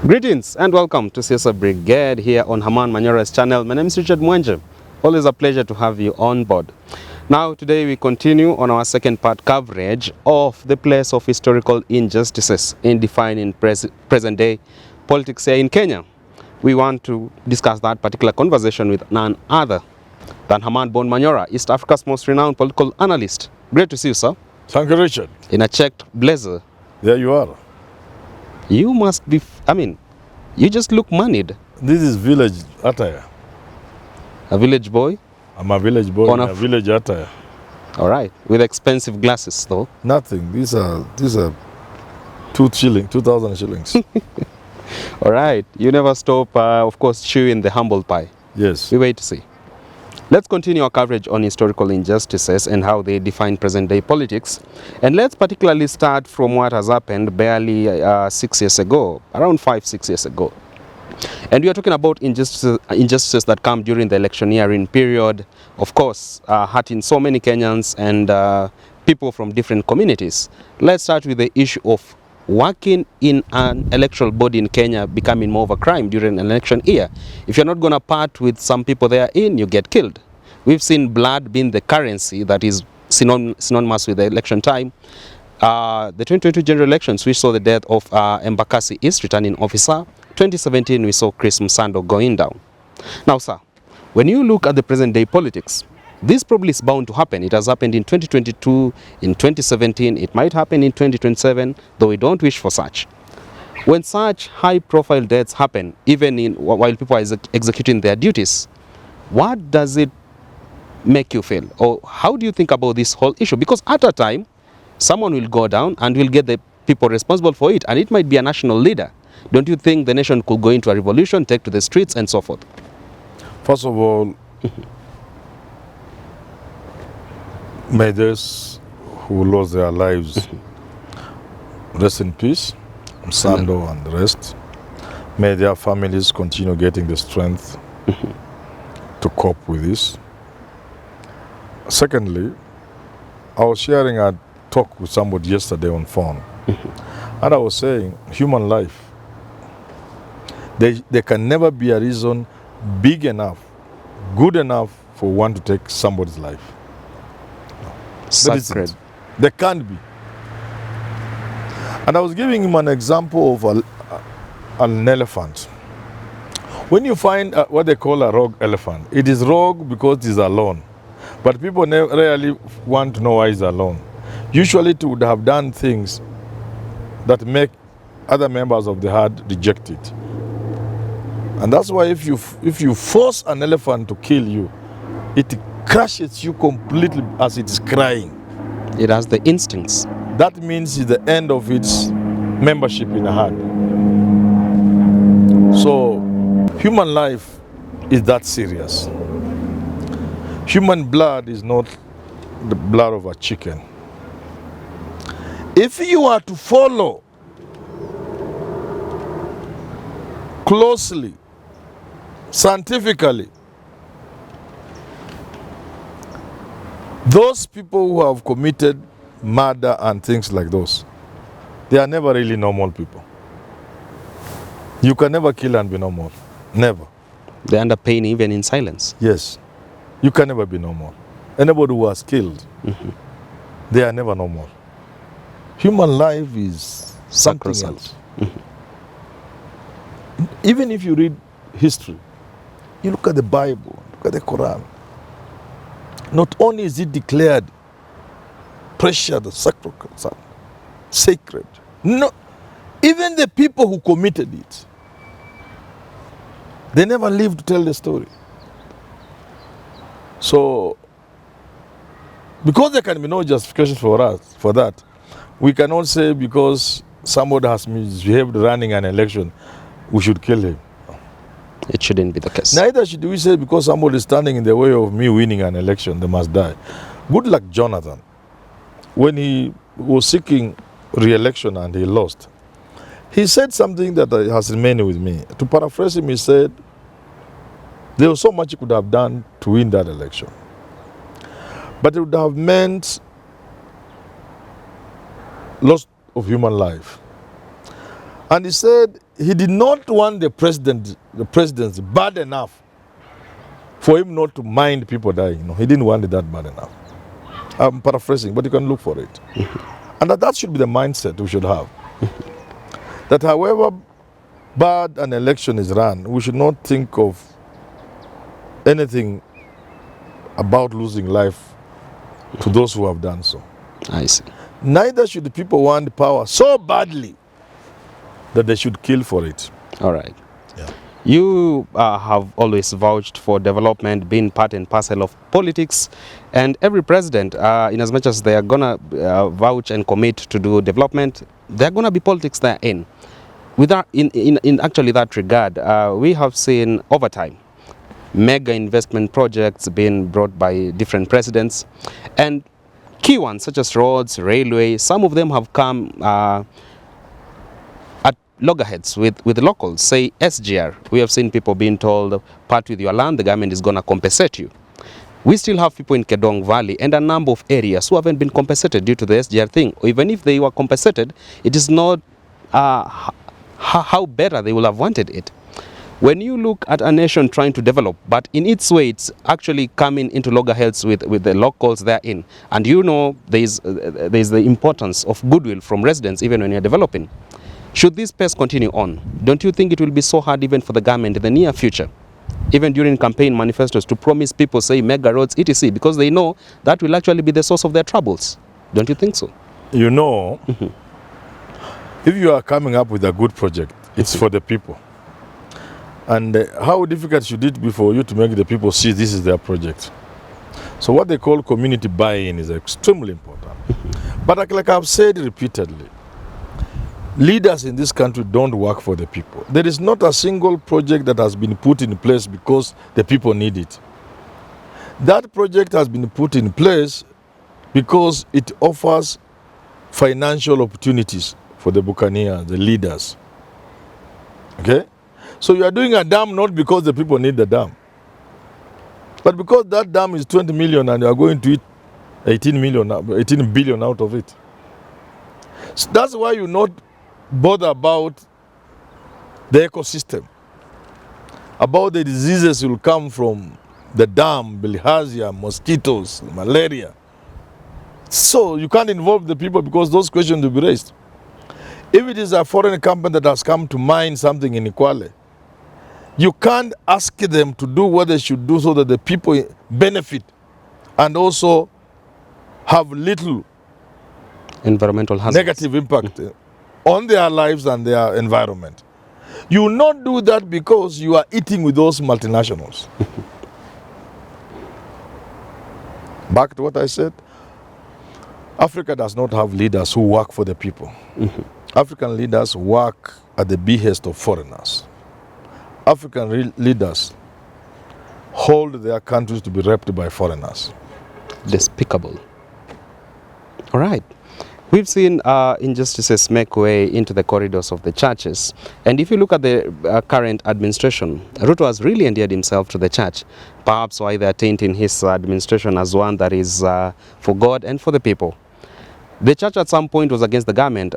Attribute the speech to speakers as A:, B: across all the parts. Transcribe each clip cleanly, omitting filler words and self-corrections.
A: Greetings and welcome to Siasa Brigade here on Herman Manyora's channel. My name is Richard Mwenje. Always a pleasure to have you on board. Now today we continue on our second part coverage of the place of historical injustices in defining present day politics here in Kenya. We want to discuss that particular conversation with none other than Herman Manyora, East Africa's most renowned political analyst. Great to see you, sir.
B: Thank you, Richard.
A: In a checked blazer.
B: There you are.
A: You must be, you just look moneyed.
B: This is village attire.
A: A village boy?
B: I'm a village boy in a village attire.
A: All right, with expensive glasses though.
B: Nothing. These are 2,000 shillings.
A: All right, you never stop, of course, chewing the humble pie.
B: Yes.
A: We wait to see. Let's continue our coverage on historical injustices and how they define present-day politics. And let's particularly start from what has happened barely 6 years ago, around 5-6 years ago. And we are talking about injustices that come during the electioneering period, of course, hurting so many Kenyans and people from different communities. Let's start with the issue of working in an electoral body in Kenya becoming more of a crime during an election year. If you're not going to part with some people they are in, you get killed. We've seen blood being the currency that is synonymous with the election time. The 2022 general elections, we saw the death of Embakasi East returning officer. 2017, we saw Chris Msando going down. Now, sir, when you look at the present day politics, this probably is bound to happen. It has happened in 2022, in 2017, it might happen in 2027, though we don't wish for such. When such high-profile deaths happen, even while people are executing their duties, what does it make you feel? Or how do you think about this whole issue? Because at a time, someone will go down and will get the people responsible for it, and it might be a national leader. Don't you think the nation could go into a revolution, take to the streets, and so forth?
B: First of all, may those who lost their lives rest in peace, Msando and the rest. May their families continue getting the strength to cope with this. Secondly, I was sharing a talk with somebody yesterday on phone, and I was saying human life, there can never be a reason big enough, good enough for one to take somebody's life.
A: Sacred.
B: There can't be. And I was giving him an example of an elephant. When you find what they call a rogue elephant, it is rogue because it is alone. But people rarely want to know why it's alone. Usually it would have done things that make other members of the herd reject it. And that's why if you force an elephant to kill you, it crushes you completely as it is crying.
A: It has the instincts.
B: That means it's the end of its membership in a herd. So human life is that serious. Human blood is not the blood of a chicken. If you are to follow closely, scientifically, those people who have committed murder and things like those, they are never really normal people. You can never kill and be normal. Never.
A: They end up paying even in silence.
B: Yes. You can never be normal. Anybody who has killed, they are never normal. Human life is something else. Even if you read history, you look at the Bible, look at the Quran, not only is it declared precious, sacred, no, even the people who committed it, they never lived to tell the story. So, because there can be no justification for that, we cannot say because somebody has misbehaved running an election, we should kill him.
A: It shouldn't be the case.
B: Neither should we say because somebody is standing in the way of me winning an election, they must die. Good luck, Jonathan. When he was seeking re-election and he lost, he said something that has remained with me. To paraphrase him, he said, there was so much he could have done to win that election. But it would have meant loss of human life. And he said, he did not want the presidency bad enough for him not to mind people dying. You know, he didn't want it that bad enough. I'm paraphrasing, but you can look for it. And that should be the mindset we should have. That however bad an election is run, we should not think of anything about losing life to those who have done so.
A: I see.
B: Neither should the people want power so badly that they should kill for it.
A: All right.
B: Yeah.
A: You have always vouched for development being part and parcel of politics, and every president, in as much as they are gonna vouch and commit to do development, there are gonna be politics there in. In actually that regard, we have seen over time mega investment projects being brought by different presidents, and key ones such as roads, railway, some of them have come at loggerheads with the locals. Say SGR, we have seen people being told, part with your land, the government is going to compensate you. We still have people in Kedong Valley and a number of areas who haven't been compensated due to the SGR thing. Or even if they were compensated, it is not how better they will have wanted it. When you look at a nation trying to develop, but in its way it's actually coming into loggerheads with the locals therein, and you know there's the importance of goodwill from residents even when you're developing. Should this pace continue on, don't you think it will be so hard even for the government in the near future, even during campaign manifestos, to promise people, say, mega roads, etc., because they know that will actually be the source of their troubles? Don't you think so?
B: You know, if you are coming up with a good project, it's for the people. And how difficult should it be for you to make the people see this is their project? So what they call community buy-in is extremely important. But like I've said repeatedly, leaders in this country don't work for the people. There is not a single project that has been put in place because the people need it. That project has been put in place because it offers financial opportunities for the buccaneers, the leaders. Okay? So you are doing a dam not because the people need the dam, but because that dam is 20 million and you are going to eat 18 billion out of it. So that's why you not bother about the ecosystem, about the diseases will come from the dam, bilharzia, mosquitoes, malaria. So you can't involve the people because those questions will be raised. If it is a foreign company that has come to mine something in Ikwale, you can't ask them to do what they should do so that the people benefit and also have little
A: environmental hazards,
B: negative impact on their lives and their environment. You will not do that because you are eating with those multinationals. Back to what I said, Africa does not have leaders who work for the people. African leaders work at the behest of foreigners. African leaders hold their countries to be raped by foreigners.
A: Despicable. All right. We've seen injustices make way into the corridors of the churches. And if you look at the current administration, Ruto has really endeared himself to the church. Perhaps why they are tainting his administration as one that is for God and for the people. The church at some point was against the government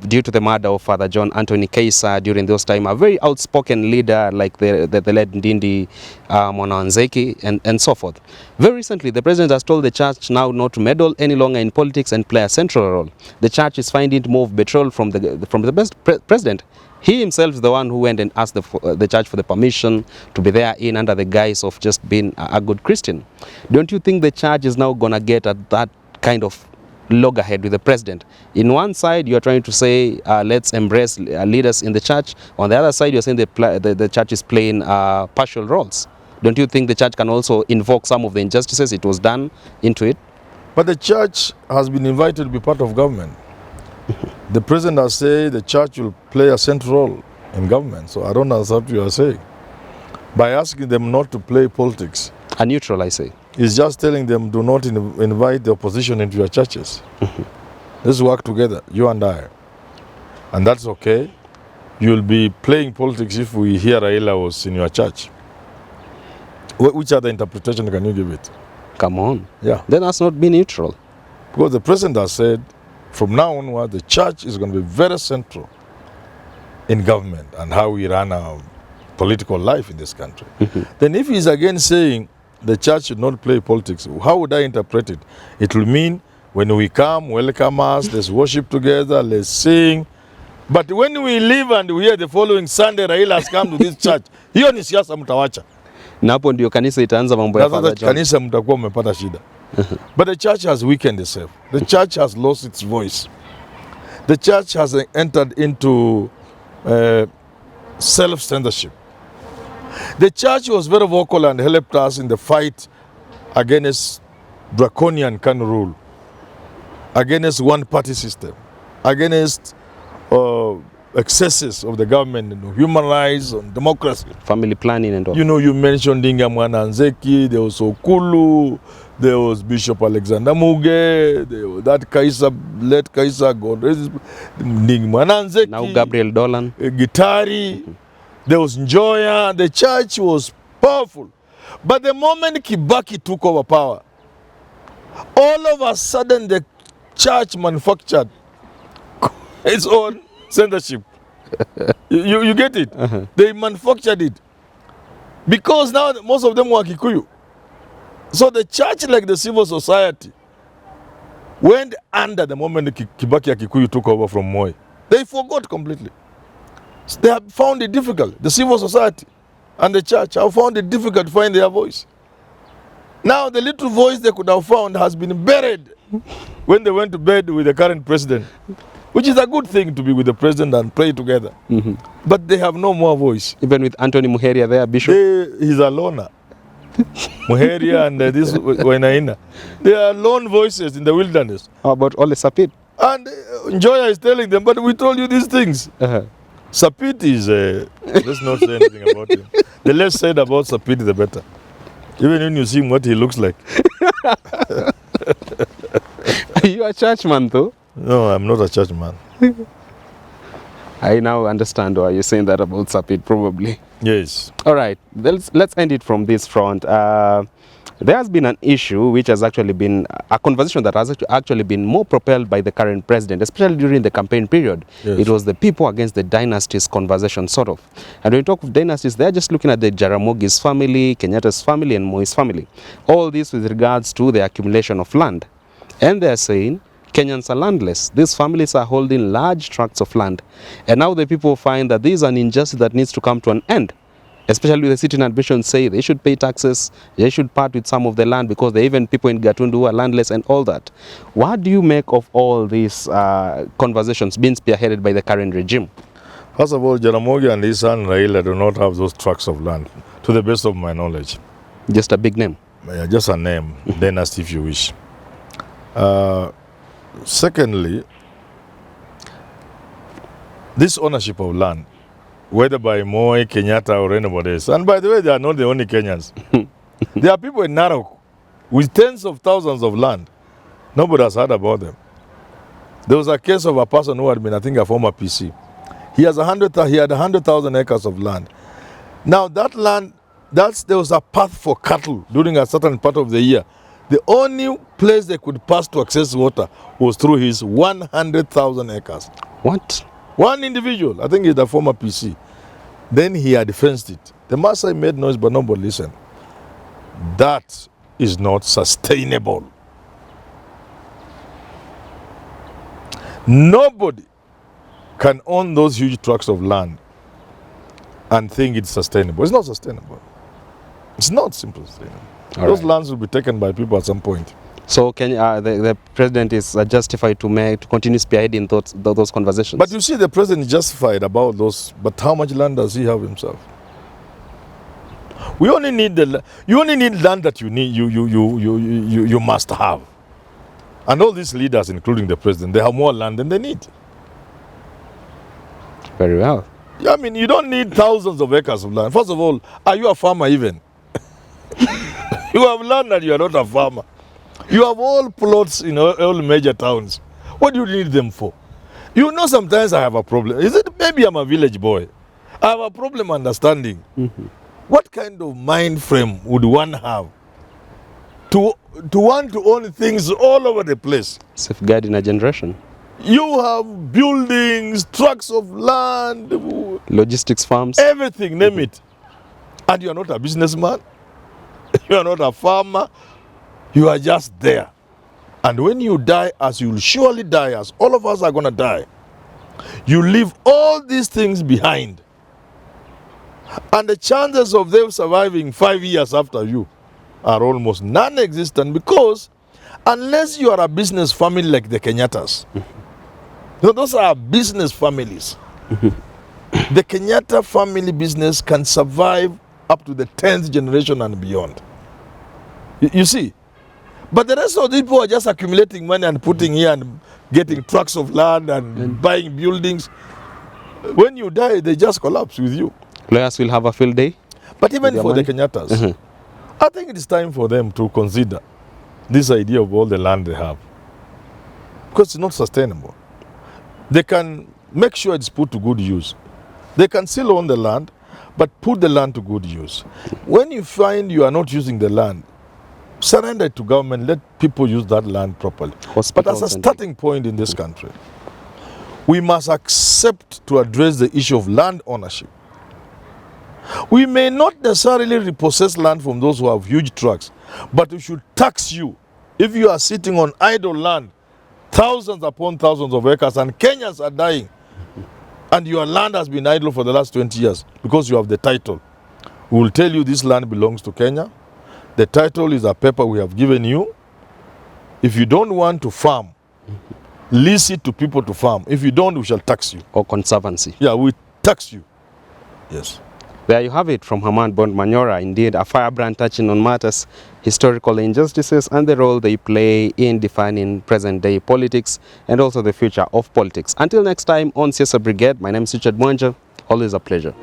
A: due to the murder of Father John Anthony Keisa during those time. A very outspoken leader like the late Ndindi Mwananzeki and so forth. Very recently, the president has told the church now not to meddle any longer in politics and play a central role. The church is finding it more of betrayal from the best president. He himself is the one who went and asked the church for the permission to be there in under the guise of just being a good Christian. Don't you think the church is now going to get at that kind of loggerhead with the president? In one side, you are trying to say, let's embrace leaders in the church. On the other side, you are saying the church is playing partial roles. Don't you think the church can also invoke some of the injustices it was done into it?
B: But the church has been invited to be part of government. The president has said the church will play a central role in government. So I don't understand what you are saying. By asking them not to play politics.
A: A neutral, I say.
B: It's just telling them do not invite the opposition into your churches. Let's work together, you and I. And that's okay. You'll be playing politics if we hear Raila was in your church. Which other interpretation can you give it?
A: Come on.
B: Yeah.
A: Then that's not be neutral.
B: Because the president has said, from now onward, the church is going to be very central in government and how we run our political life in this country. Then if he's again saying the church should not play politics, how would I interpret it? It will mean when we come, welcome us, let's worship together, let's sing. But when we leave and we hear the following Sunday Raila has come to this church, hiyo ni siasa mtawacha.
A: Na hapo ndio kanisa itaanza mambo ya Father John.
B: Kanisa mtakuwa mmepata shida. But the church has weakened itself. The church has lost its voice. The church has entered into self-censorship. The church was very vocal and helped us in the fight against draconian Kanu rule, against one-party system, against excesses of the government, human rights and democracy.
A: Family planning and all.
B: You know, you mentioned Dinga Mwananzeki, there was Okulu, there was Bishop Alexander Muge, there was that Kaisa, late Kaisa, God rest Dinga Mwananzeki.
A: Now Gabriel Dolan.
B: Gitari, there was Njoya. The church was powerful. But the moment Kibaki took over power, all of a sudden the church manufactured its own censorship. You get it? They manufactured it. Because now most of them were Kikuyu. So the church, like the civil society, went under the moment Kibaki Kikuyu took over from Moi. They forgot completely. So they have found it difficult. The civil society and the church have found it difficult to find their voice. Now the little voice they could have found has been buried when they went to bed with the current president, which is a good thing to be with the president and pray together. But they have no more voice.
A: Even with Anthony Muheria there, Bishop?
B: He's a loner. Muheria and this Wainaina. They are lone voices in the wilderness.
A: How about Ole Sapit?
B: And Njoya is telling them, but we told you these things. Sapit is, let's not say anything about him. The less said about Sapit, the better. Even when you see what he looks like.
A: Are you a churchman though?
B: No, I'm not a churchman.
A: I now understand why you're saying that about Sapit, probably.
B: Yes.
A: All right, let's end it from this front. There has been an issue which has actually been a conversation that has actually been more propelled by the current president, especially during the campaign period.
B: Yes.
A: It was the people against the dynasties conversation, sort of. And when we talk of dynasties, they're just looking at the Jaramogi's family, Kenyatta's family, and Moi's family. All this with regards to the accumulation of land. And they're saying Kenyans are landless. These families are holding large tracts of land. And now the people find that this is an injustice that needs to come to an end. Especially with the sitting admission say they should pay taxes, they should part with some of the land because there are even people in Gatundu who are landless and all that. What do you make of all these conversations being spearheaded by the current regime?
B: First of all, Jaramogi and his son Raila do not have those tracts of land, to the best of my knowledge.
A: Just a big name?
B: Yeah, just a name, dynasty if you wish. Secondly, this ownership of land, whether by Moi, Kenyatta or anybody else. And by the way, they are not the only Kenyans. There are people in Narok with tens of thousands of land. Nobody has heard about them. There was a case of a person who had been, I think, a former PC. He had 100,000 acres of land. Now that land, there was a path for cattle during a certain part of the year. The only place they could pass to access water was through his 100,000 acres.
A: What?
B: One individual, I think he's the former PC. Then he had fenced it. The Maasai made noise, but nobody listened. That is not sustainable. Nobody can own those huge tracts of land and think it's sustainable. It's not sustainable. It's not simply sustainable. Those lands will be taken by people at some point.
A: So can the president is justified to continue spearheading those conversations?
B: But you see, the president is justified about those. But how much land does he have himself? We only need you only need land that you need. You must have. And all these leaders, including the president, they have more land than they need.
A: Very well.
B: Yeah, I mean, you don't need thousands of acres of land. First of all, are you a farmer even? You have land and you are not a farmer. You have all plots in all major towns. What do you need them for? You know, sometimes I have a problem. Is it maybe I'm a village boy? I have a problem understanding. What kind of mind frame would one have to want to own things all over the place?
A: Safeguarding a generation.
B: You have buildings, tracts of land,
A: Logistics farms.
B: everything, name it. And you are not a businessman. You are not a farmer. You are just there. And when you die, as you will surely die, as all of us are going to die, you leave all these things behind. And the chances of them surviving 5 years after you are almost non-existent, because unless you are a business family like the Kenyattas, those are business families. The Kenyatta family business can survive up to the 10th generation and beyond. You see? But the rest of the people are just accumulating money and putting here and getting tracts of land and buying buildings. When you die, they just collapse with you.
A: Lawyers will have a field day.
B: But even for
A: money?
B: the Kenyattas, I think it is time for them to consider this idea of all the land they have. Because it's not sustainable. They can make sure it's put to good use. They can still own the land, but put the land to good use. When you find you are not using the land, surrender it to government, let people use that land properly. But as a starting point in this country, we must accept to address the issue of land ownership. We may not necessarily repossess land from those who have huge tracts, but we should tax you if you are sitting on idle land, thousands upon thousands of acres, and Kenyans are dying, and your land has been idle for the last 20 years because you have the title. We will tell you this land belongs to Kenya. The title is a paper we have given you. If you don't want to farm, lease it to people to farm. If you don't, we shall tax you.
A: Or conservancy.
B: Yeah, we tax you. Yes.
A: There you have it from Herman Manyora, indeed a firebrand touching on matters, historical injustices and the role they play in defining present-day politics and also the future of politics. Until next time on Siasa Brigade, my name is Richard Mwanja. Always a pleasure.